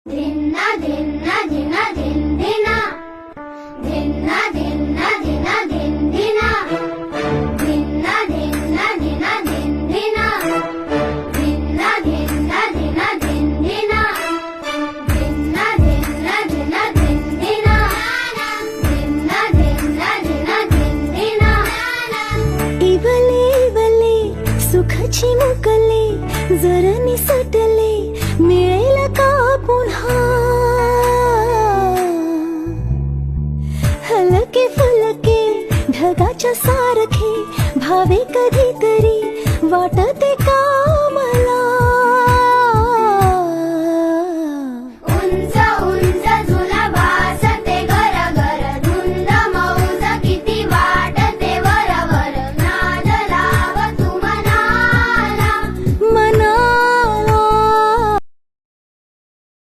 धिन्ना धिन्ना धिना धिन्धिना धिन्ना धिन्ना धिना धिन्धिना धिन्ना धिन्ना धिना धिन्धिना धिन्ना धिन्ना धिना धिन्धिना धिन्ना धिन्ना धिना धिन्धिना धिन्ना धिन्ना धिना धिन्धिना इवले इवले सुखाची मुकले जरा निसटले मिळेल का पुन्हा हलके फुलके ढगाच्या सारखे भावे कधी तरी वाटते